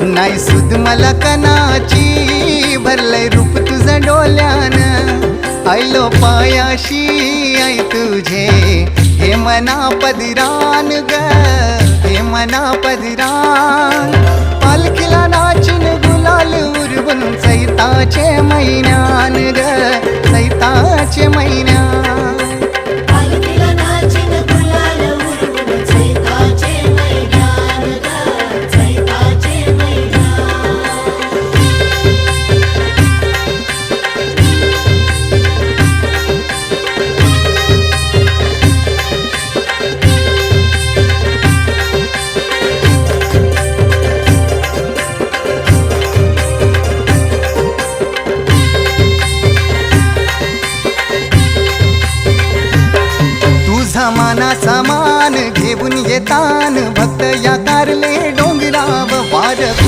नाही सुद मला कनाची, भरलंय रूप तुझं डोल्यान, आयलो पायाशी आई तुझे, हे मना पदिरान ग, हे मना पदिरान. पालखीला नाचून गुलाल उरवून चैताचे महिन्यान ग, चैताचे महिन्यान. पालखीला नाचून गुलाल उडवून चैताचे मैदान ग, चैताचे मैदान. तुझा मानाचा मान घेऊन येता